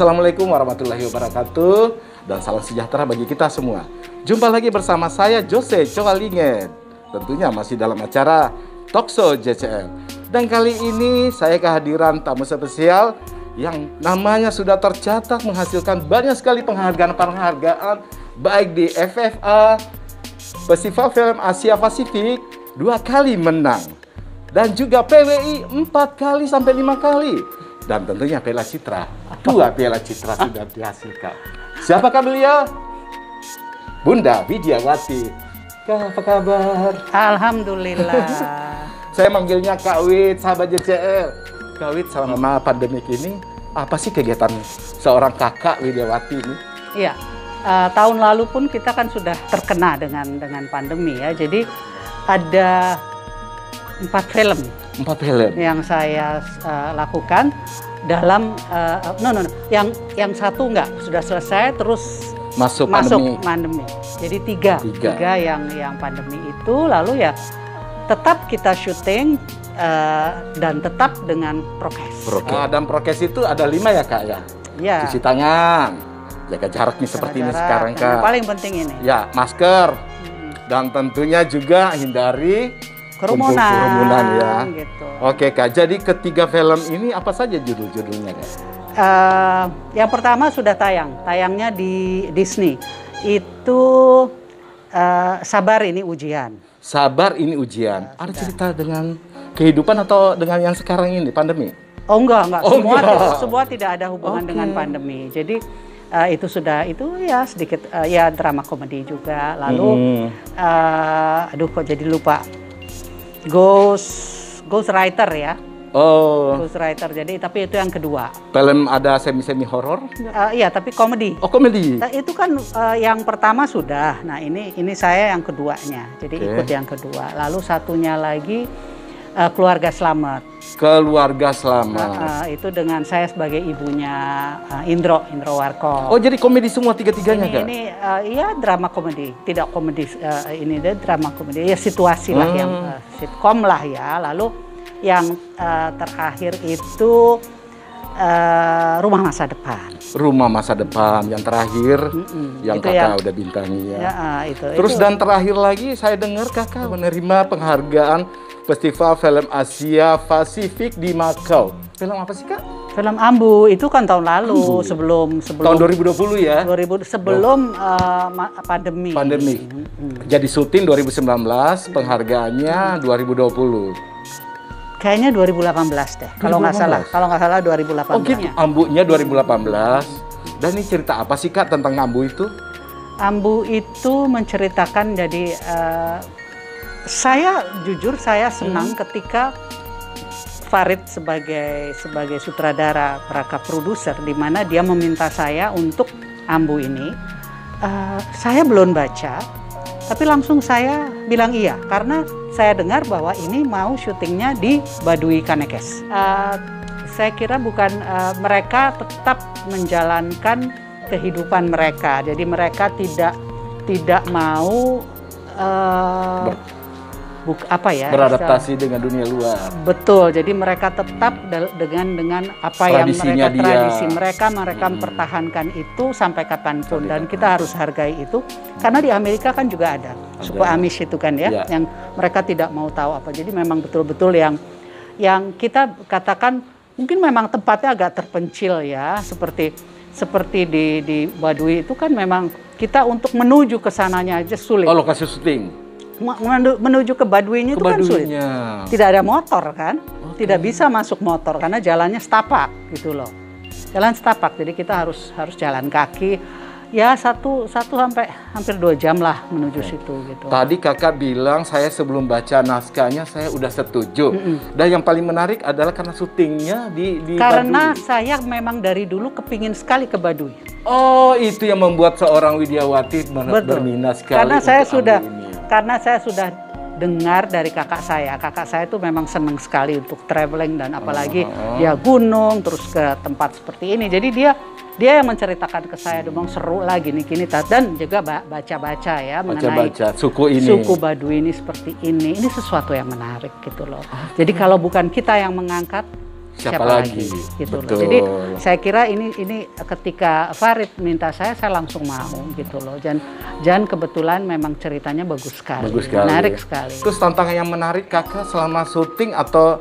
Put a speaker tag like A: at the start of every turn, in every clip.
A: Assalamualaikum warahmatullahi wabarakatuh dan salam sejahtera bagi kita semua. Jumpa lagi bersama saya Jose Coalingen. Tentunya masih dalam acara Talkshow JCL. Dan kali ini saya kehadiran tamu spesial yang namanya sudah tercatat menghasilkan banyak sekali penghargaan baik di FFA, Festival Film Asia Pasifik 2 kali menang. Dan juga PWI 4 kali sampai 5 kali. Dan tentunya Piala Citra, 2 Piala Citra sudah dihasilkan. Siapakah beliau? Bunda Widiawati. Kak, apa kabar?
B: Alhamdulillah.
A: Saya manggilnya Kak Wid, sahabat JCL. Kak Wid, selama pandemik ini, apa sih kegiatan seorang kakak Widiawati ini?
B: Iya, tahun lalu pun kita kan sudah terkena dengan pandemi ya. Jadi ada 4 film.
A: 4 film
B: yang saya lakukan dalam yang satu enggak sudah selesai terus
A: masuk
B: pandemi. Jadi tiga yang pandemi itu, lalu ya tetap kita syuting dan tetap dengan prokes.
A: Dan prokes itu ada 5 ya Kak ya?
B: Ya.
A: Cuci tangan, jaga jarak nih seperti ini sekarang Kak.
B: Paling penting ini.
A: Ya, masker. Dan tentunya juga hindari kerumunan ya.
B: Gitu.
A: Oke Kak, jadi ketiga film ini apa saja judul-judulnya Kak?
B: Yang pertama sudah tayangnya di Disney. Itu Sabar Ini Ujian.
A: Sabar Ini Ujian. Ada cerita dengan kehidupan atau dengan yang sekarang ini, pandemi?
B: Oh enggak. Semua tidak ada hubungan dengan pandemi. Jadi itu ya sedikit ya drama komedi juga. Lalu kok jadi lupa. Ghost Writer ya.
A: Oh.
B: Ghost Writer. Jadi tapi itu yang kedua.
A: Film ada semi horor?
B: Iya, tapi komedi.
A: Oh, komedi.
B: Nah, itu kan yang pertama sudah. Nah, ini saya yang keduanya. Jadi ikut yang kedua. Lalu satunya lagi Keluarga Selamat.
A: Keluarga Selamat.
B: Itu dengan saya sebagai ibunya Indro Warkop.
A: Oh, jadi komedi semua tiga-tiganya Kak?
B: Ini ya drama komedi, tidak komedi ini deh drama komedi. Ya situasi lah yang sitkom lah ya. Lalu yang terakhir itu Rumah Masa Depan. Rumah Masa Depan
A: yang terakhir yang Kakak udah bintangi ya. Terus dan terakhir lagi saya dengar Kakak menerima penghargaan Festival Film Asia Pasifik di Macau. Film apa sih Kak?
B: Film Ambu, itu kan tahun lalu, sebelum
A: tahun 2020 ya.
B: Sebelum pandemi.
A: Jadi syuting 2019, penghargaannya 2020.
B: Kayaknya 2018 deh, kalau nggak salah 2018.
A: Oh gitu, Ambunya 2018. Dan ini cerita apa sih Kak tentang Ambu itu?
B: Ambu itu menceritakan jadi saya jujur senang ketika Farid sebagai sutradara, perangkat produser, di mana dia meminta saya untuk Ambu ini. Saya belum baca, tapi langsung saya bilang iya karena saya dengar bahwa ini mau syutingnya di Baduy Kanekes. Saya kira bukan mereka tetap menjalankan kehidupan mereka, jadi mereka tidak mau
A: beradaptasi dengan dunia luar.
B: Betul, jadi mereka tetap dengan apa
A: tradisinya
B: yang tradisi mereka mempertahankan itu sampai kapanpun, dan kita harus hargai itu karena di Amerika kan juga ada suku Amish itu kan ya, yang mereka tidak mau tahu apa. Jadi memang betul-betul yang kita katakan mungkin memang tempatnya agak terpencil ya, seperti di Baduy itu kan memang kita untuk menuju ke sananya aja sulit.
A: Oh, lokasi syuting.
B: Menuju ke Baduynya itu kan sulit. Tidak ada motor kan, tidak bisa masuk motor karena jalannya setapak gitu loh. Jalan setapak, jadi kita harus jalan kaki. Ya satu sampai hampir 2 jam lah menuju situ gitu.
A: Tadi Kakak bilang saya sebelum baca naskahnya saya udah setuju. Dan yang paling menarik adalah karena syutingnya di
B: karena
A: Baduy.
B: Saya memang dari dulu kepingin sekali ke Baduy.
A: Oh, itu yang membuat seorang Widiawati berminat sekali.
B: Karena saya sudah dengar dari kakak saya. Kakak saya itu memang senang sekali untuk traveling dan apalagi dia gunung terus ke tempat seperti ini. Jadi dia yang menceritakan ke saya, demong seru lah gini dan juga baca-baca ya mengenai suku Baduy ini seperti ini. Ini sesuatu yang menarik gitu loh. Jadi kalau bukan kita yang mengangkat,
A: siapa lagi?
B: Gitu loh.
A: Betul.
B: Jadi saya kira ini ketika Farid minta saya langsung mau gitu loh. Dan kebetulan memang ceritanya bagus sekali, menarik sekali.
A: Terus tantangan yang menarik kakak selama syuting atau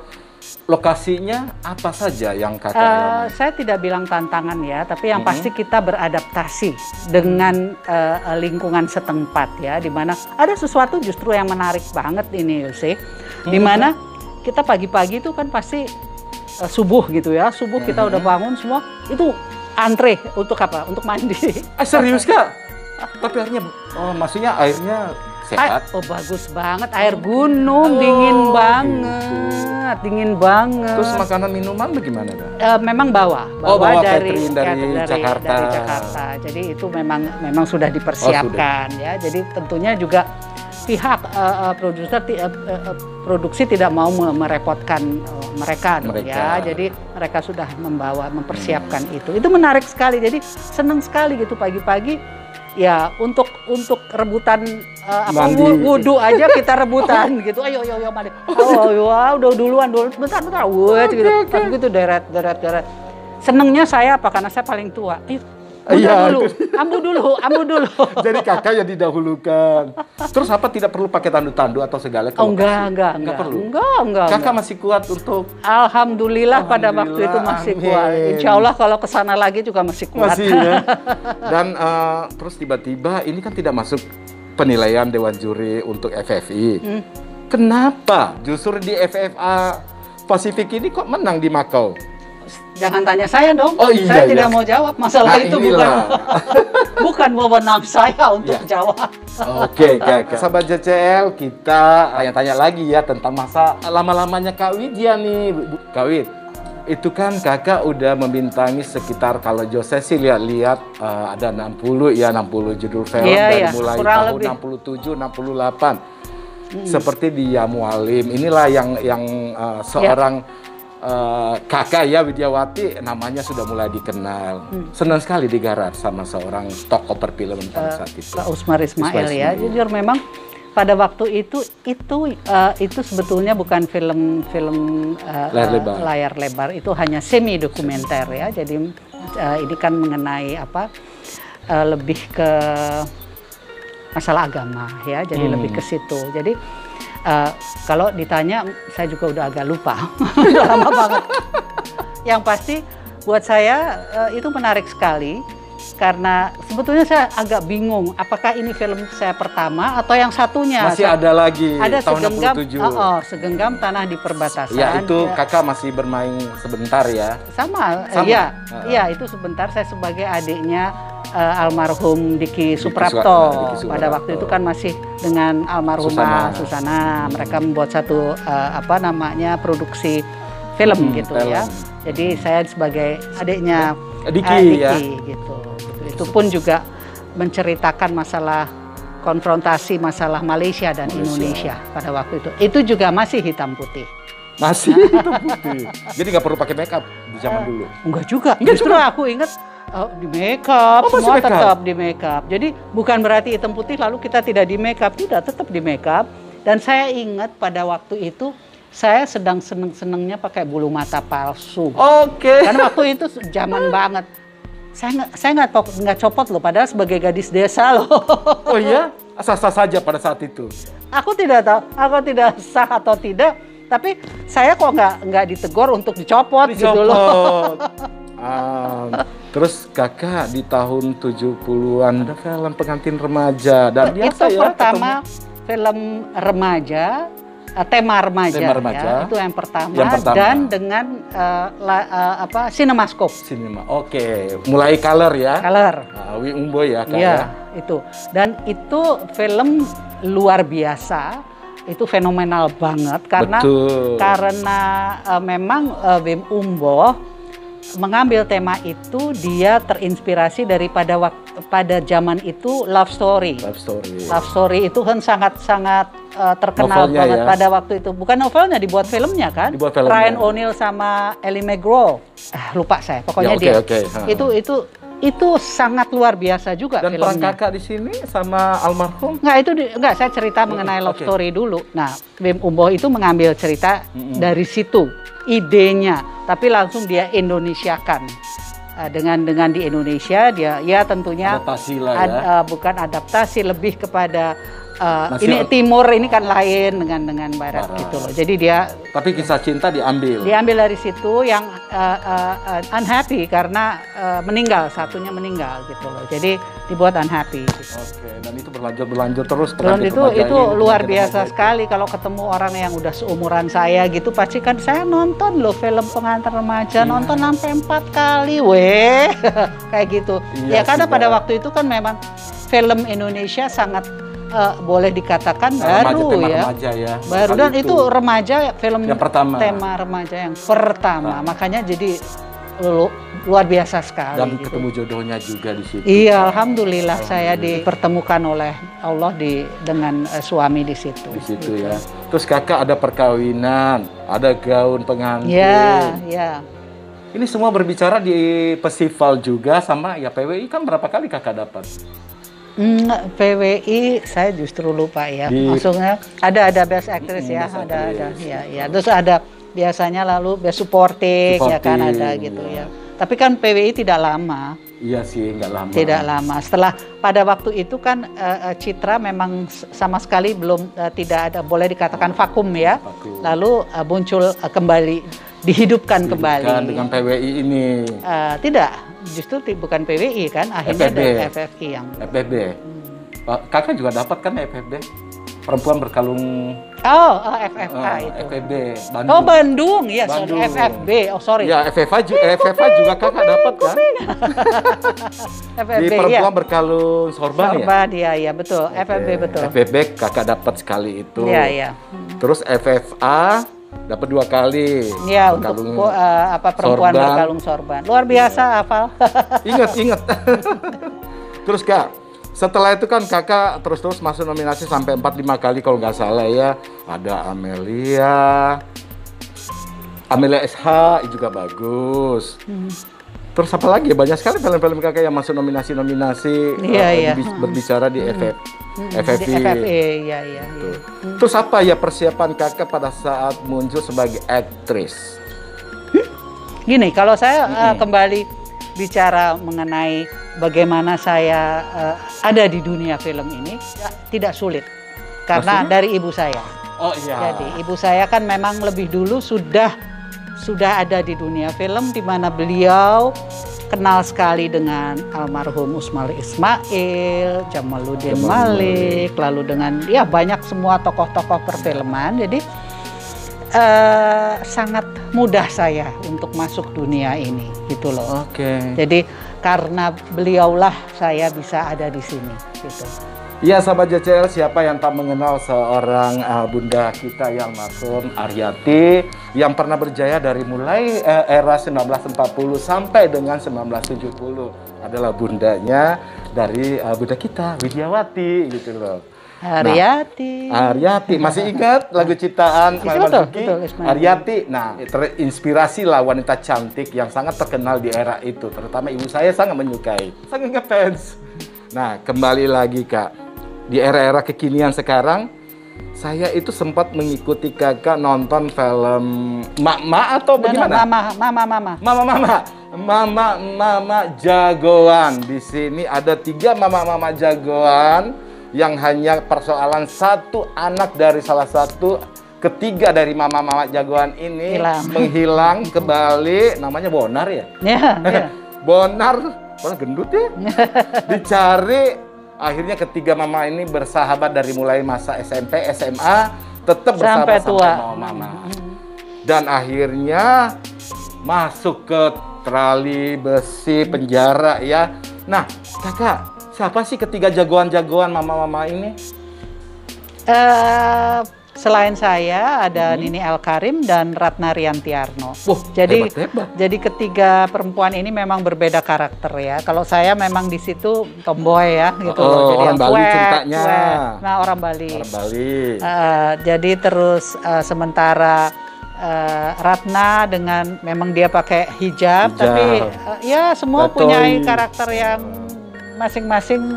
A: lokasinya apa saja yang kakak alami?
B: Saya tidak bilang tantangan ya, tapi yang pasti kita beradaptasi dengan lingkungan setempat ya, di mana ada sesuatu justru yang menarik banget ini Yose, di mana kita pagi-pagi itu kan pasti subuh gitu ya, subuh kita udah bangun semua itu antre untuk apa? Untuk mandi.
A: Serius kak? Tapi airnya, maksudnya airnya sehat?
B: Oh bagus banget, air gunung, dingin banget, dingin banget.
A: Terus makanan minuman bagaimana kak?
B: Memang bawa
A: dari
B: Jakarta. Jadi itu memang sudah dipersiapkan ya. Jadi tentunya juga pihak produser produksi tidak mau merepotkan mereka. Ya. Jadi mereka sudah mempersiapkan itu. Itu menarik sekali. Jadi senang sekali gitu pagi-pagi. Ya untuk rebutan wudhu aja kita rebutan gitu. Ayo mandi. Udah duluan bentar. Wah gitu. Tapi gitu deret. Senengnya saya apa? Karena saya paling tua. Ayo ambu dulu.
A: Jadi kakak yang didahulukan. Terus apa tidak perlu pakai tandu-tandu atau segala?
B: Enggak perlu. Enggak.
A: Kakak masih kuat untuk.
B: Alhamdulillah pada waktu itu masih kuat. Insya Allah kalau kesana lagi juga masih kuat.
A: Masih ya. Dan terus tiba-tiba ini kan tidak masuk penilaian Dewan Juri untuk FFI. Kenapa justru di FFA Pasifik ini kok menang di Makau?
B: Jangan tanya saya dong.
A: Saya
B: tidak mau jawab masalah itu. Bukan wewenang saya untuk jawab.
A: Oke. Sahabat JCL, kita tanya-tanya lagi ya tentang masa lama-lamanya Kak Widya nih. Kak Wid, itu kan kakak udah membintangi sekitar, kalau Jose sih lihat-lihat ada 60 judul film dari mulai tahun 67, 68. Seperti di Ya Mualim. Inilah yang seorang kakak ya Widyawati namanya sudah mulai dikenal. Senang sekali digarap sama seorang tokoh perfilman pada saat itu.
B: Pak Usmar Ismail ya. Jujur memang pada waktu itu sebetulnya bukan film layar lebar, itu hanya semi dokumenter ya. Jadi ini kan mengenai lebih ke masalah agama ya. Jadi lebih ke situ. Jadi kalau ditanya, saya juga udah agak lupa, udah lama banget. Yang pasti buat saya itu menarik sekali, karena sebetulnya saya agak bingung, apakah ini film saya pertama atau yang satunya.
A: Masih ada lagi,
B: ada
A: tahun 67.
B: Segenggam Tanah di Perbatasan.
A: Ya itu kakak masih bermain sebentar ya?
B: Sama. Iya itu sebentar, saya sebagai adiknya almarhum Diki Suprapto. Pada waktu itu kan masih dengan almarhumah Susana. Mereka membuat satu produksi film gitu ya. Jadi saya sebagai adiknya Diki gitu. Itu pun juga menceritakan masalah konfrontasi masalah Malaysia dan Indonesia pada waktu itu. Itu juga masih hitam putih.
A: Masih hitam putih. Jadi nggak perlu pakai makeup di zaman dulu.
B: Enggak juga. Justru aku ingat di makeup, semua tetap di makeup. Jadi bukan berarti hitam putih lalu kita tidak di makeup, tidak, tetap di makeup. Dan saya ingat pada waktu itu saya sedang seneng-senengnya pakai bulu mata palsu. Karena waktu itu zaman banget. Saya nggak copot loh, padahal sebagai gadis desa loh.
A: Oh iya? Sah-sah saja pada saat itu?
B: Aku tidak tahu, aku tidak sah atau tidak. Tapi saya kok nggak ditegur untuk dicopot gitu loh.
A: Terus kakak di tahun 70-an ada film Pengantin Remaja. Dan biasa
B: itu pertama film remaja. Tema remaja ya, itu yang pertama. Dan dengan Cinemascope.
A: Mulai color ya. Wi Umbo ya kak.
B: Iya, itu. Dan itu film luar biasa. Itu fenomenal banget karena memang Wim Umbo mengambil tema itu, dia terinspirasi daripada pada zaman itu love story. Love story itu kan sangat terkenal novelnya banget ya. Pada waktu itu. Bukan novelnya, dibuat filmnya kan. Ryan O'Neal sama Ellie McGraw. Lupa saya. Pokoknya Itu itu sangat luar biasa juga
A: Dan peran
B: filmnya.
A: kakak di sini sama almarhum?
B: Enggak, saya cerita mengenai love
A: oke.
B: story dulu. Nah, Wim Umboh itu mengambil cerita dari situ, idenya, tapi langsung dia Indonesiakan. Dengan di Indonesia dia ya tentunya
A: Adaptasi lah ya.
B: bukan adaptasi, lebih kepada
A: Masih
B: ini timur ini kan lain dengan barat
A: Barat.
B: gitu loh. Jadi dia
A: Tapi kisah cinta diambil.
B: dari situ yang unhappy karena satunya meninggal gitu loh. Jadi dibuat unhappy gitu.
A: Oke, dan itu berlanjut terus.
B: Dan
A: berlanjut
B: itu
A: remaja ini,
B: luar
A: remaja
B: biasa
A: itu.
B: sekali kalau ketemu orang yang udah seumuran saya gitu, pasti kan saya nonton loh film Pengantar Remaja, nonton sampai 4 kali, weh, kayak gitu.
A: Iya
B: Ya karena
A: sih,
B: pada
A: Mbak.
B: waktu itu kan memang film Indonesia sangat boleh dikatakan
A: Remaja,
B: baru
A: tema
B: ya.
A: remaja ya.
B: Baru,
A: Kali
B: dan itu remaja film
A: Yang pertama.
B: tema remaja yang pertama, makanya jadi luar biasa sekali.
A: Dan
B: gitu.
A: ketemu jodohnya juga di situ.
B: Iya, alhamdulillah saya dipertemukan oleh Allah dengan suami di situ.
A: Di situ ya. Terus kakak ada perkawinan, ada gaun pengantin.
B: Iya, iya.
A: Ini semua berbicara di festival juga sama ya PWI kan berapa kali kakak dapat?
B: PWI saya justru lupa ya. Maksudnya ada best actress ya,
A: Best
B: ada
A: actress.
B: ya. Terus ada biasanya lalu best supporting ya kan, ada gitu ya. Tapi kan PWI tidak lama.
A: Iya sih, nggak lama.
B: Tidak lama. Setelah pada waktu itu kan Citra memang sama sekali belum tidak ada, boleh dikatakan vakum ya.
A: Vakum.
B: Lalu muncul kembali, dihidupkan kembali.
A: Dengan PWI ini.
B: Tidak, justru bukan PWI kan, akhirnya
A: FFB.
B: dari FFI yang.
A: FFB. Kakak juga dapat kan FFB? Perempuan berkalung
B: FFA itu.
A: FFB Bandung.
B: Oh Bandung, ya sorry,
A: Bandung.
B: FFB, oh sorry.
A: Ya FFA juga kakak dapat kan?
B: FFB
A: Di
B: ya.
A: perempuan berkalung sorban ya?
B: Sorban, ya betul, FFB betul.
A: FFB kakak dapat sekali itu.
B: Iya, iya.
A: Terus FFA dapat 2 kali.
B: Ya, untuk perempuan
A: sorban.
B: berkalung sorban. Luar biasa hafal.
A: Ingat. Terus Kak, setelah itu kan kakak terus masuk nominasi sampai 4-5 kali kalau nggak salah ya. Ada Amelia SH juga bagus. Terus apa lagi? Banyak sekali film-film kakak yang masuk nominasi-nominasi.
B: Iya.
A: Berbicara di FFI.
B: Di FFI, iya.
A: Terus apa ya persiapan kakak pada saat muncul sebagai aktris?
B: Gini, kalau saya kembali bicara mengenai bagaimana saya ada di dunia film ini, tidak sulit. Karena
A: Maksudnya?
B: dari ibu saya.
A: Oh iya.
B: Jadi ibu saya kan memang lebih dulu sudah ada di dunia film, di mana beliau kenal sekali dengan almarhum Usmali Ismail, Jamaluddin Malik, lalu dengan ya banyak semua tokoh-tokoh perfilman. Jadi sangat mudah saya untuk masuk dunia ini, gitu loh.
A: Oke.
B: Jadi karena beliaulah saya bisa ada di sini, gitu.
A: Iya sahabat JCL, siapa yang tak mengenal seorang bunda kita yang almarhum Aryati yang pernah berjaya dari mulai era 1940 sampai dengan 1970 adalah bundanya dari bunda kita Widyawati gitu loh.
B: Aryati.
A: Aryati, masih ingat lagu ciptaan Ismail Marzuki?
B: Betul, Ismail.
A: Aryati. Nah, terinspirasi lah wanita cantik yang sangat terkenal di era itu. Terutama ibu saya sangat menyukai, sangat ngefans. Nah, kembali lagi Kak, di era-era kekinian sekarang, saya itu sempat mengikuti kakak nonton film Mama atau bagaimana? Mama jagoan. Di sini ada 3 mama jagoan yang hanya persoalan satu anak dari salah satu ketiga dari mama jagoan ini menghilang kembali, namanya Bonar ya?
B: Ya.
A: Bonar gendut ya? Dicari, akhirnya ketiga mama ini bersahabat dari mulai masa SMP, SMA, tetap bersahabat sampai tua. Mama. Dan akhirnya masuk ke trali besi penjara ya. Nah, kakak, siapa sih ketiga jagoan-jagoan mama-mama ini?
B: Selain saya ada Nini El Karim dan Ratna Riantiarno.
A: Hebat.
B: Jadi ketiga perempuan ini memang berbeda karakter ya. Kalau saya memang di situ tomboy ya gitu loh. Jadi
A: orang Bali ceritanya.
B: Nah, orang Bali.
A: Orang Bali.
B: Jadi terus sementara Ratna dengan memang dia pakai hijab. Tapi ya semua punya karakter yang masing-masing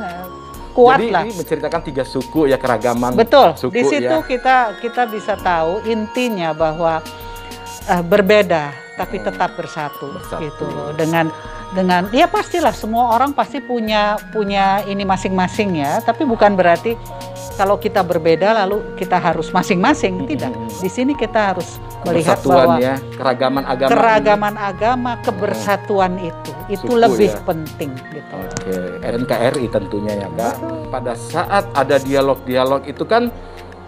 B: kuat. Jadi lah.
A: Ini menceritakan 3 suku ya, keragaman.
B: Betul.
A: Suku,
B: di situ ya. kita bisa tahu intinya bahwa berbeda tapi tetap bersatu gitu loh. Dengan ya pastilah semua orang pasti punya ini masing-masing ya, tapi bukan berarti kalau kita berbeda lalu kita harus masing-masing, tidak. Di sini kita harus melihat bahwa
A: ya, keragaman agama,
B: kebersatuan itu lebih penting gitu.
A: Oke, NKRI tentunya ya Kak. Pada saat ada dialog-dialog itu kan,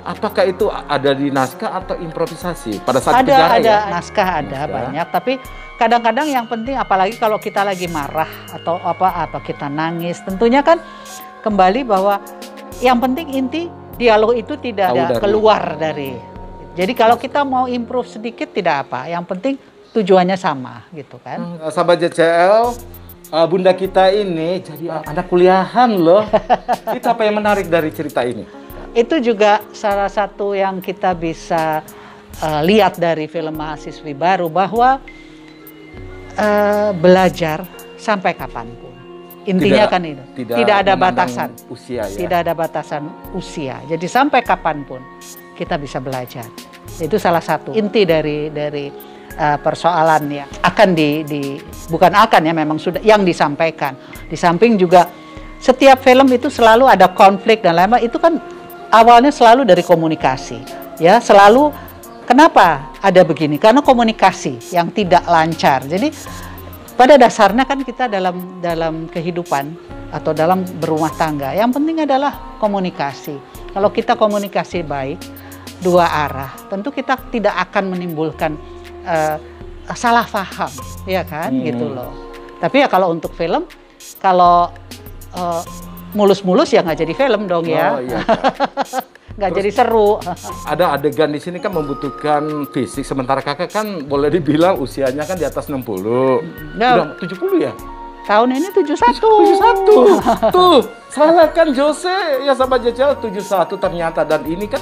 A: apakah itu ada di naskah atau improvisasi? Pada saat
B: ada naskah ada banyak, tapi kadang-kadang yang penting apalagi kalau kita lagi marah atau apa kita nangis, tentunya kan kembali bahwa yang penting inti dialog itu tidak keluar dari. Jadi kalau kita mau improve sedikit tidak apa, yang penting tujuannya sama gitu kan.
A: Sahabat JCL, bunda kita ini jadi anak kuliahan loh. Itu apa yang menarik dari cerita ini?
B: Itu juga salah satu yang kita bisa lihat dari film Mahasiswi Baru, bahwa belajar sampai kapanpun. Intinya kan itu. Tidak ada batasan
A: usia ya.
B: Tidak ada batasan usia. Jadi sampai kapanpun kita bisa belajar. Itu salah satu inti dari persoalan yang akan bukan akan ya, memang sudah yang disampaikan. Di samping juga setiap film itu selalu ada konflik dan lain-lain. Itu kan awalnya selalu dari komunikasi. Ya, selalu kenapa ada begini? Karena komunikasi yang tidak lancar. Jadi pada dasarnya kan kita dalam kehidupan atau dalam berumah tangga, yang penting adalah komunikasi. Kalau kita komunikasi baik, 2 arah, tentu kita tidak akan menimbulkan salah paham, ya kan, gitu loh. Tapi ya kalau untuk film, kalau mulus-mulus ya nggak jadi film dong ya.
A: Iya,
B: nggak jadi seru.
A: Ada adegan di sini kan membutuhkan fisik, sementara kakak kan boleh dibilang usianya kan di atas 60. Udah 70 ya?
B: Tahun ini 71.
A: Tuh, salah kan Jose ya sama JCL 71 ternyata. Dan ini kan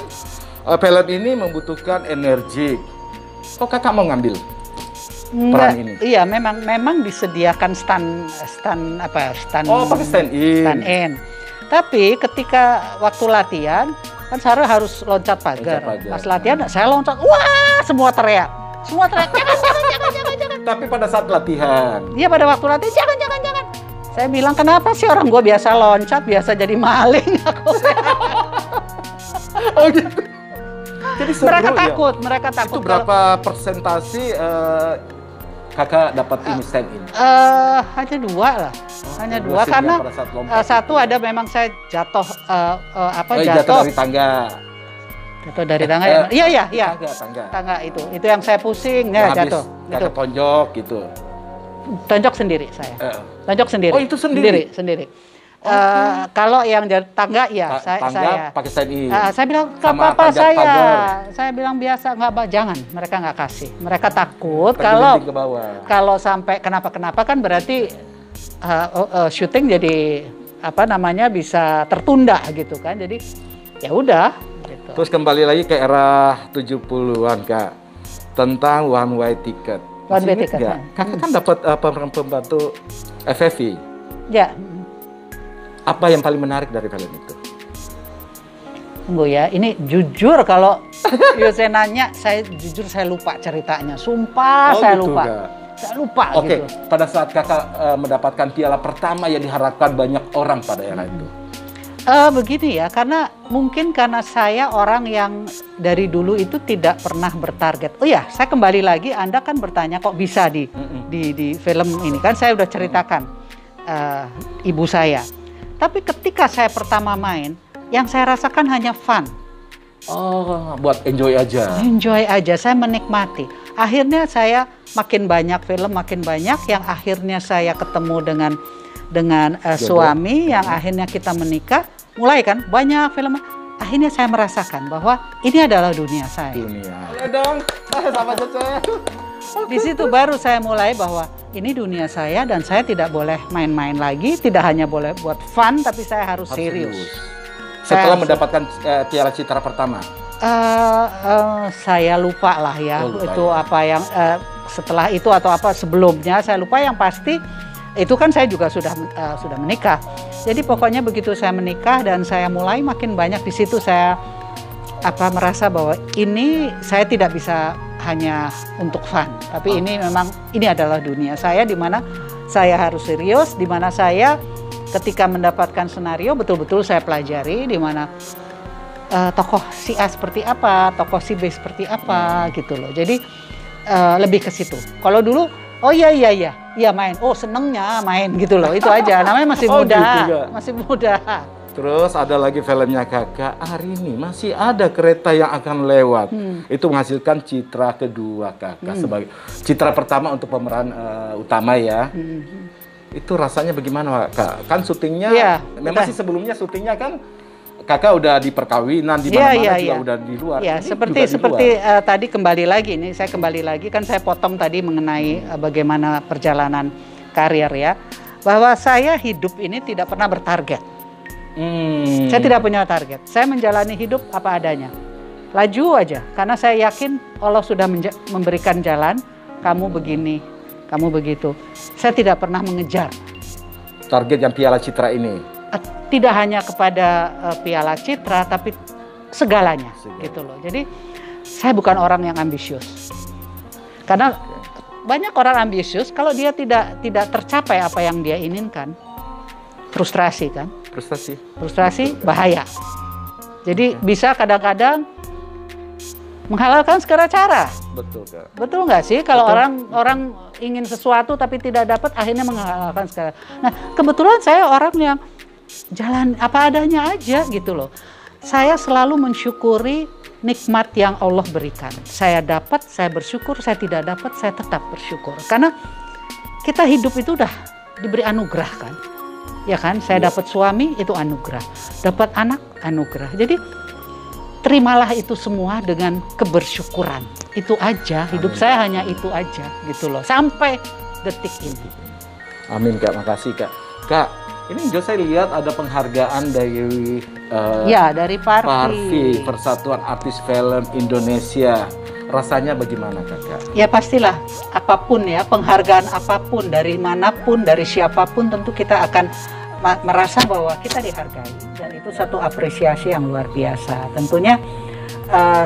A: film ini membutuhkan energi. Kok kakak mau ngambil peran ini? Iya,
B: memang disediakan stand
A: pakai stand
B: in. Tapi ketika waktu latihan kan Sarah harus loncat pagar. Pas latihan saya loncat, wah semua teriak. Jangan.
A: Tapi pada saat latihan.
B: Iya, pada waktu latihan jangan. Saya bilang, kenapa sih orang gue biasa loncat, biasa jadi maling aku.
A: Oh gitu. Jadi seru,
B: mereka takut.
A: Itu berapa persentasi kakak dapat ini stand in?
B: Hanya 2 lah. Hanya 2 karena satu ada memang saya jatuh
A: jatuh dari tangga.
B: Jatuh dari tangga ya. Iya. Tangga itu yang saya pusing ya, jatuh.
A: Kakak tonjok gitu.
B: Tonjok sendiri saya. Tonjok sendiri.
A: Oh, itu sendiri.
B: Kalau yang tangga ya saya
A: pakai stand in.
B: Saya bilang nggak apa-apa saya bilang biasa, nggak, jangan, mereka nggak kasih, mereka takut kalau sampai kenapa kan berarti syuting jadi bisa tertunda gitu kan, jadi ya udah gitu.
A: Terus kembali lagi ke era 70-an Kak, tentang one way ticket.
B: One way ticket.
A: Kakak kan dapat pembantu FFV.
B: Ya.
A: Apa yang paling menarik dari film itu?
B: Tunggu ya, ini jujur kalau Yose nanya, saya lupa ceritanya. Sumpah saya
A: gitu,
B: lupa.
A: Kak.
B: Saya lupa
A: Oke,
B: gitu.
A: Pada saat kakak mendapatkan piala pertama yang diharapkan banyak orang pada era itu.
B: Begini ya, karena saya orang yang dari dulu itu tidak pernah bertarget. Oh ya, saya kembali lagi, Anda kan bertanya kok bisa di film ini kan saya udah ceritakan ibu saya. Tapi ketika saya pertama main, yang saya rasakan hanya fun.
A: Oh, buat enjoy aja.
B: Enjoy aja, saya menikmati. Akhirnya saya makin banyak film, yang akhirnya saya ketemu dengan suami, yang akhirnya kita menikah. Mulai kan banyak film. Akhirnya saya merasakan bahwa ini adalah dunia saya.
A: Boleh dong, sama Cece.
B: Di situ baru saya mulai bahwa ini dunia saya dan saya tidak boleh main-main lagi, tidak hanya boleh buat fun, tapi saya harus serius.
A: Setelah mendapatkan piala citra pertama.
B: Saya lupa lah ya,
A: Oh, lupa
B: itu
A: ya.
B: apa yang setelah itu atau apa sebelumnya saya lupa. Yang pasti itu kan saya juga sudah menikah. Jadi pokoknya begitu saya menikah dan saya mulai makin banyak di situ saya merasa bahwa ini saya tidak bisa hanya untuk fun, tapi ini memang ini adalah dunia saya di mana saya harus serius, di mana saya ketika mendapatkan senario betul-betul saya pelajari di mana tokoh si A seperti apa, tokoh si B seperti apa gitu loh. Jadi lebih ke situ. Kalau dulu, oh iya main. Oh senengnya main gitu loh. Itu aja. Namanya masih
A: Oh,
B: muda,
A: gitu juga.
B: masih muda.
A: Terus ada lagi filmnya Kakak, hari ini masih ada kereta yang akan lewat. Itu menghasilkan citra kedua Kakak sebagai citra pertama untuk pemeran utama ya. Itu rasanya bagaimana Kak? Kan syutingnya,
B: Iya,
A: memang
B: udah.
A: sih sebelumnya syutingnya kan Kakak udah di perkawinan di mana-mana juga udah di luar.
B: Ya,
A: Ini
B: seperti
A: juga di
B: seperti
A: luar.
B: tadi kembali lagi nih, saya kembali lagi kan saya potong tadi mengenai bagaimana perjalanan karir ya. Bahwa saya hidup ini tidak pernah bertarget. Saya tidak punya target. Saya menjalani hidup apa adanya. Laju aja karena saya yakin Allah sudah memberikan jalan, kamu begini, kamu begitu. Saya tidak pernah mengejar.
A: Target yang Piala Citra ini.
B: Tidak hanya kepada Piala Citra tapi segalanya gitu loh. Jadi saya bukan orang yang ambisius. Karena banyak orang ambisius kalau dia tidak tercapai apa yang dia inginkan, frustrasi kan? Frustrasi bahaya. Jadi bisa kadang-kadang menghalalkan segala cara.
A: Betul Kak.
B: Betul nggak sih kalau orang ingin sesuatu tapi tidak dapat akhirnya menghalalkan segala. Nah kebetulan saya orang yang jalan apa adanya aja gitu loh. Saya selalu mensyukuri nikmat yang Allah berikan. Saya dapat, saya bersyukur. Saya tidak dapat, saya tetap bersyukur. Karena kita hidup itu udah diberi anugerah kan. Ya kan, saya dapat suami itu anugerah. Dapat anak anugerah. Jadi terimalah itu semua dengan kebersyukuran. Itu aja, hidup saya hanya itu aja gitu loh. Sampai detik ini.
A: Amin Kak, makasih Kak. Kak, ini juga saya lihat ada penghargaan dari
B: dari Parvi.
A: Parvi, Persatuan Artis Film Indonesia. Rasanya bagaimana Kakak?
B: Ya pastilah, apapun ya, penghargaan apapun, dari manapun, dari siapapun tentu kita akan merasa bahwa kita dihargai. Dan itu satu apresiasi yang luar biasa. Tentunya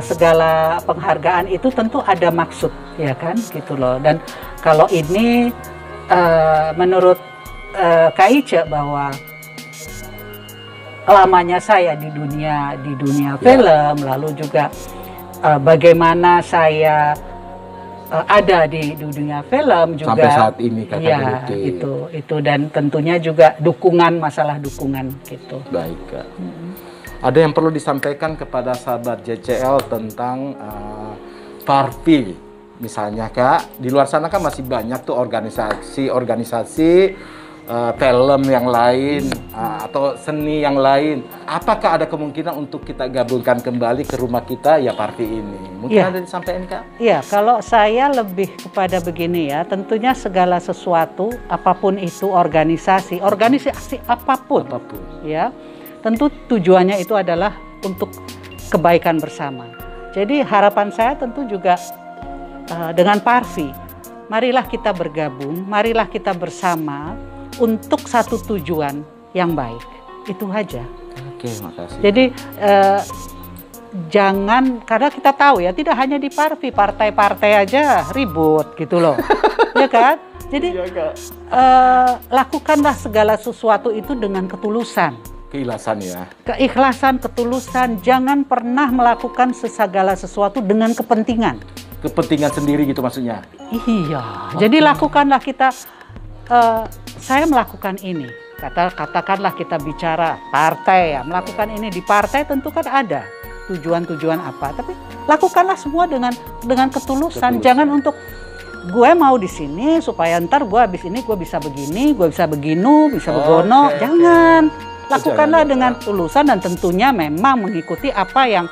B: segala penghargaan itu tentu ada maksud, ya kan, gitu loh. Dan kalau ini menurut Kak Ica bahwa lamanya saya di dunia film, lalu juga bagaimana saya ada di dunia film juga
A: Sampai saat ini Kakak
B: ya
A: Dedetik.
B: itu dan tentunya juga masalah dukungan gitu.
A: Baik Kak. Ada yang perlu disampaikan kepada sahabat JCL tentang Parvi misalnya Kak, di luar sana kan masih banyak tuh organisasi film yang lain atau seni yang lain. Apakah ada kemungkinan untuk kita gabungkan kembali ke rumah kita ya Parvi ini? Mungkin ada disampaikan Kak?
B: Iya, kalau saya lebih kepada begini ya, tentunya segala sesuatu apapun itu organisasi apapun. Ya. Tentu tujuannya itu adalah untuk kebaikan bersama. Jadi harapan saya tentu juga dengan Parvi, marilah kita bergabung, marilah kita bersama untuk satu tujuan yang baik. Itu aja.
A: Oke, makasih.
B: Jadi jangan, karena kita tahu ya, tidak hanya di Parvi, partai-partai aja ribut gitu loh. Ya kan? Jadi lakukanlah segala sesuatu itu dengan ketulusan.
A: Keikhlasan ya.
B: Keikhlasan, ketulusan, jangan pernah melakukan segala sesuatu dengan kepentingan.
A: Kepentingan sendiri gitu maksudnya?
B: Iya, jadi lakukanlah kita, saya melakukan ini, katakanlah kita bicara partai ya, melakukan ini di partai tentu kan ada tujuan-tujuan apa, tapi lakukanlah semua dengan ketulusan, jangan untuk gue mau di sini supaya ntar gue habis ini gue bisa begini, gue bisa beginu, bisa begono, jangan. Lakukanlah dengan tulusan dan tentunya memang mengikuti apa yang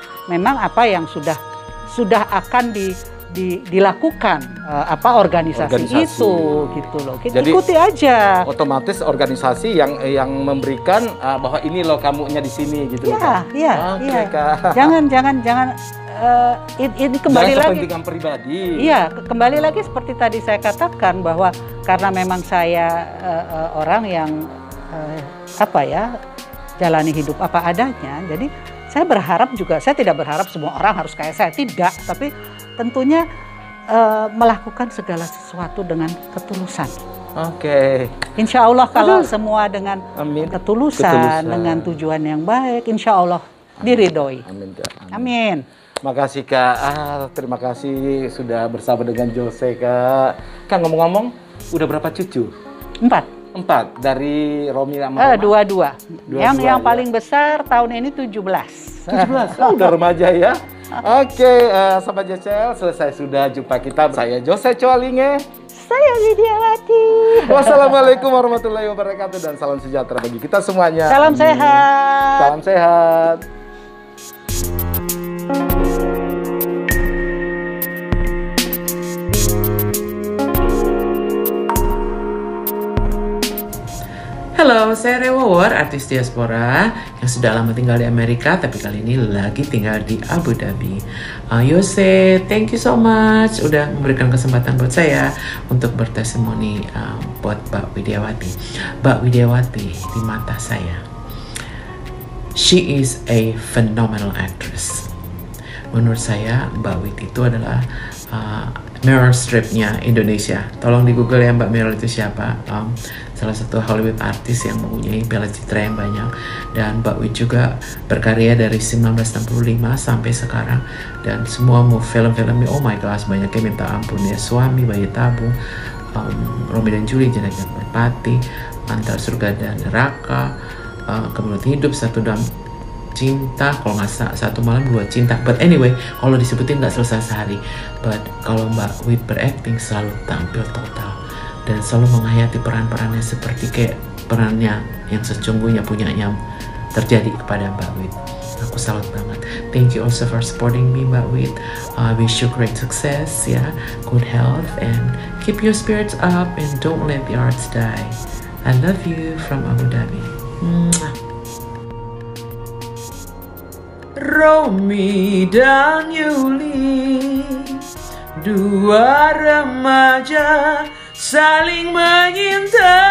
B: sudah akan dilakukan organisasi itu gitu loh. Kita
A: jadi,
B: ikuti aja.
A: Otomatis organisasi yang memberikan bahwa ini loh kamunya di sini gitu loh.
B: Iya. Jangan ini kembali lagi
A: kepentingan pribadi.
B: Iya, kembali lagi seperti tadi saya katakan bahwa karena memang saya orang yang jalani hidup apa adanya. Jadi saya berharap juga, saya tidak berharap semua orang harus kayak saya, tidak. Tapi tentunya melakukan segala sesuatu dengan ketulusan.
A: Oke.
B: Insya Allah kalau semua dengan ketulusan, dengan tujuan yang baik, insya Allah diridhoi. Amin.
A: Makasih Kak. Terima kasih sudah bersama dengan Jose Kak. Kak, ngomong-ngomong, udah berapa cucu?
B: 4
A: dari Romi sama
B: Roma? 2. Yang paling besar tahun ini 17.
A: 17? Udah remaja ya? Oke, Sobat JCL, selesai sudah jumpa kita. Saya Jose Coalinge.
B: Saya Widiawati.
A: Wassalamualaikum warahmatullahi wabarakatuh. Dan salam sejahtera bagi kita semuanya.
B: Salam sehat.
A: Salam sehat.
C: Halo, saya Rewawar, artis diaspora yang sudah lama tinggal di Amerika, tapi kali ini lagi tinggal di Abu Dhabi. Yose, thank you so much udah memberikan kesempatan buat saya untuk bertestimoni buat Mbak Widiawati. Mbak Widiawati di mata saya, she is a phenomenal actress. Menurut saya, Mbak Wit itu adalah Meryl Streep-nya Indonesia. Tolong di Google ya Mbak Meryl itu siapa. Salah satu Hollywood artis yang mempunyai piala citra yang banyak. Dan Mbak Wit juga berkarya dari 1965 sampai sekarang. Dan semua film-filmnya, oh my gosh, banyaknya minta ampun ya. Suami, Bayi Tabung, Romeo dan Juliet, Jenazah Merpati, Antara Surga dan Neraka, kemudian Hidup, Satu Dalam Cinta, kalau nggak Satu Malam Dua Cinta. But anyway, kalau disebutin nggak selesai sehari. But kalau Mbak Wit berakting selalu tampil total dan selalu menghayati peran-perannya seperti kayak perannya yang sesungguhnya punyanya terjadi kepada Mbak Wit. Aku salut banget. Thank you also for supporting me, Mbak Wit. I wish you great success, ya, good health, and keep your spirits up and don't let the arts die. I love you from Abu Dhabi. Romi dan Yuli, dua remaja saling menyinta,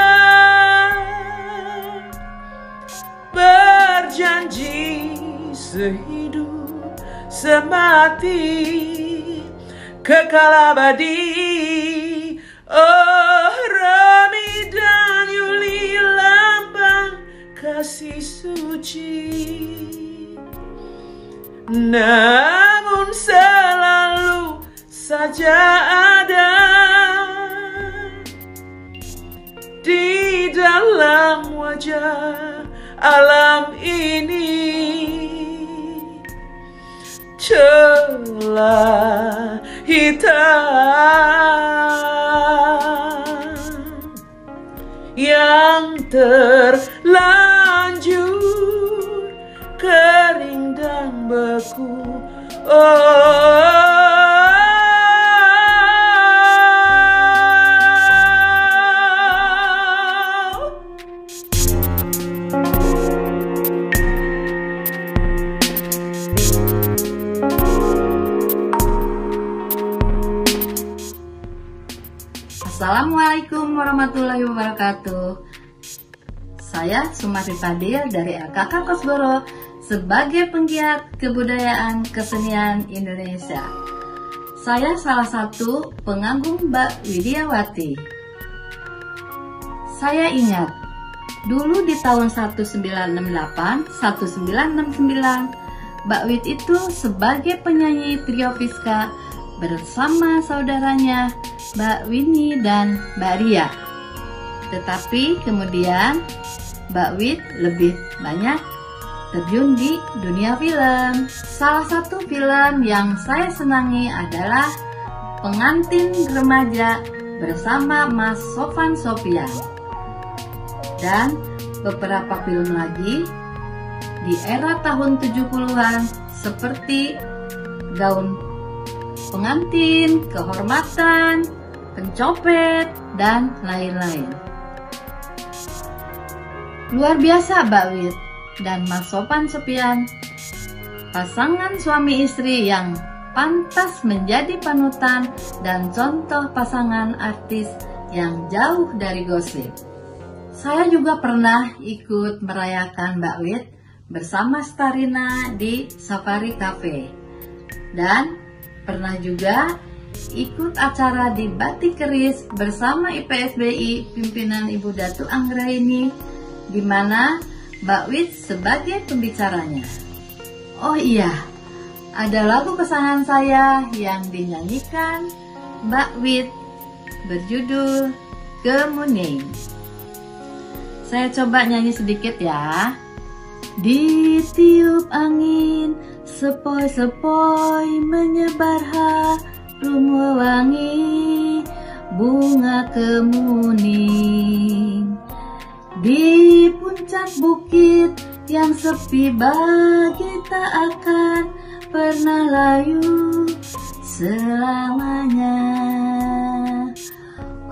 C: berjanji sehidup semati, kekal abadi. Oh, Romi dan Yuli, lambang kasih suci. Namun selalu saja ada di dalam wajah alam ini celah hitam yang terlanjur kering dan beku.
D: Assalamualaikum warahmatullahi wabarakatuh. Saya Sumarti Fadil dari LKK Kosboro sebagai penggiat kebudayaan kesenian Indonesia. Saya salah satu pengagum Mbak Widiawati. Saya ingat dulu di tahun 1968-1969 Mbak Wit itu sebagai penyanyi trio Fiska bersama saudaranya Mbak Winnie dan Mbak Ria. Tetapi kemudian Mbak Wit lebih banyak terjun di dunia film. Salah satu film yang saya senangi adalah Pengantin Remaja bersama Mas Sofan Sopyan. Dan beberapa film lagi di era tahun 70-an seperti Gaun pengantin, kehormatan, pencopet, dan lain-lain. Luar biasa Mbak Wit dan Mas Sopan Sopian, pasangan suami istri yang pantas menjadi panutan dan contoh pasangan artis yang jauh dari gosip. Saya juga pernah ikut merayakan Mbak Wit bersama Starina di Safari Cafe, dan pernah juga ikut acara di Batik Keris bersama IPSBI pimpinan Ibu Datu Anggraini, di mana Mbak Wit sebagai pembicaranya. Oh iya, ada lagu kesayangan saya yang dinyanyikan Mbak Wit berjudul Kemuning. Saya coba nyanyi sedikit ya. Ditiup angin, sepoi-sepoi menyebar harum wangi bunga kemuning. Di puncak bukit yang sepi bagi tak akan pernah layu selamanya.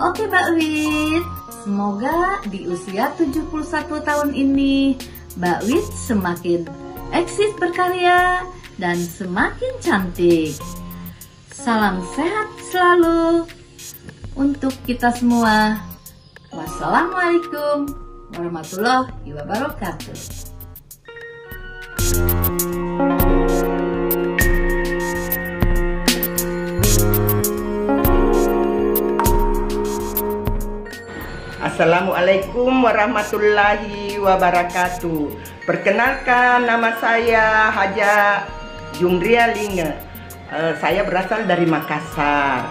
D: Oke Mbak Wit, semoga di usia 71 tahun ini Mbak Wit semakin eksis berkarya dan semakin cantik. Salam sehat selalu untuk kita semua. Wassalamualaikum warahmatullahi wabarakatuh.
E: Assalamualaikum warahmatullahi wabarakatuh. Perkenalkan, nama saya Haja Jumria Linge. Saya berasal dari Makassar.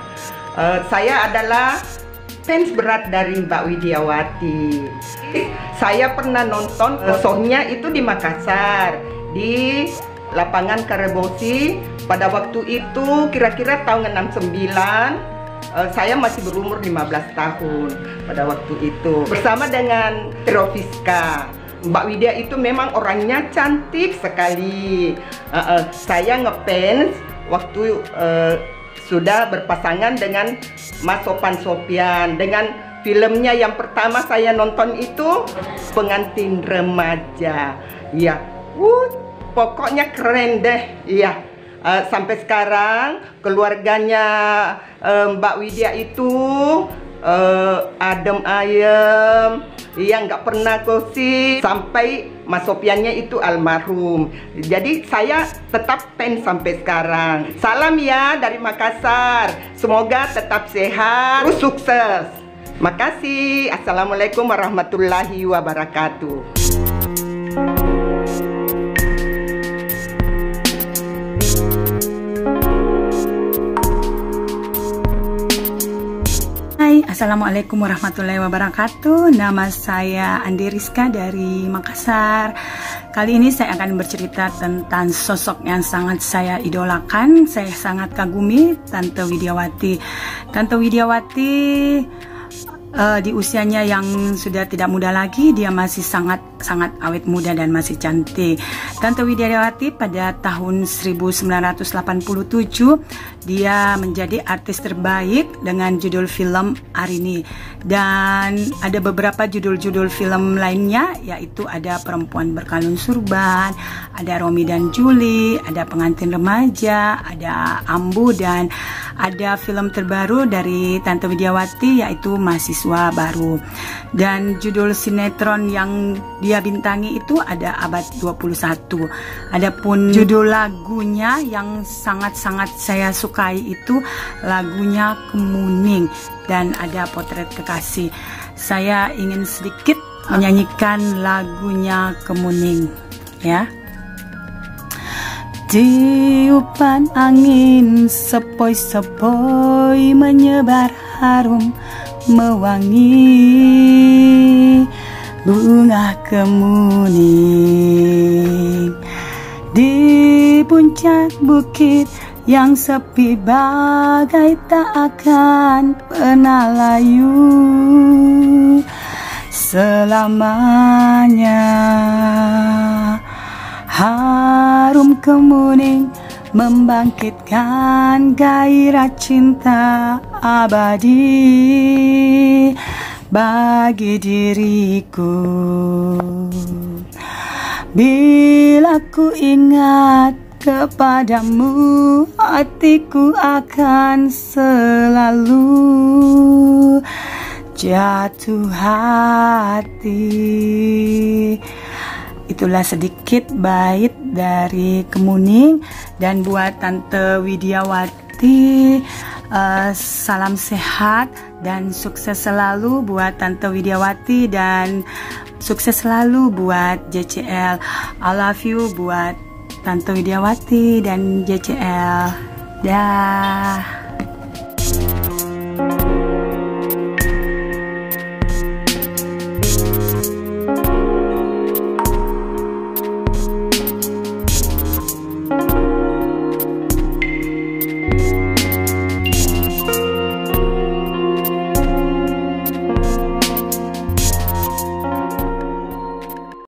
E: Saya adalah fans berat dari Mbak Widiawati. Saya pernah nonton shownya itu di Makassar, di lapangan Karebosi. Pada waktu itu kira-kira tahun 69. Saya masih berumur 15 tahun pada waktu itu, bersama dengan Terofiska. Mbak Widya itu memang orangnya cantik sekali. Saya ngefans waktu sudah berpasangan dengan Mas Sopan Sopian. Dengan filmnya yang pertama saya nonton itu Pengantin Remaja. Iya, pokoknya keren deh. Iya. Sampai sekarang keluarganya Mbak Widya itu adem ayem, yang nggak pernah gosip, sampai Mas Sopiannya itu almarhum. Jadi saya tetap fans sampai sekarang. Salam ya dari Makassar, semoga tetap sehat, terus sukses. Makasih. Assalamualaikum warahmatullahi wabarakatuh.
F: Assalamualaikum warahmatullahi wabarakatuh. Nama saya Andi Rizka dari Makassar. Kali ini saya akan bercerita tentang sosok yang sangat saya idolakan, saya sangat kagumi, Tante Widiawati. Tante Widiawati di usianya yang sudah tidak muda lagi, dia masih sangat awet muda dan masih cantik. Tante Widiawati pada tahun 1987 dia menjadi artis terbaik dengan judul film Arini, dan ada beberapa judul-judul film lainnya, yaitu ada Perempuan Berkalung Surban, ada Romi dan Juli, ada Pengantin Remaja, ada Ambu, dan ada film terbaru dari Tante Widiawati yaitu Mahasiswa Baru. Dan judul sinetron yang dia bintangi itu ada Abad 21. Adapun judul lagunya yang sangat-sangat saya sukai itu lagunya Kemuning, dan ada Potret Kekasih. Saya ingin sedikit menyanyikan lagunya Kemuning ya. Tiupan angin sepoi-sepoi menyebar harum mewangi bunga kemuning. Di puncak bukit yang sepi bagai tak akan pernah layu selamanya. Harum kemuning membangkitkan gairah cinta abadi bagi diriku. Bila ku ingat kepadamu, hatiku akan selalu jatuh hati. Itulah sedikit bait dari Kemuning. Dan buat Tante Widiawati, salam sehat dan sukses selalu buat Tante Widiawati, dan sukses selalu buat JCL. I love you buat Tante Widiawati dan JCL. Dah.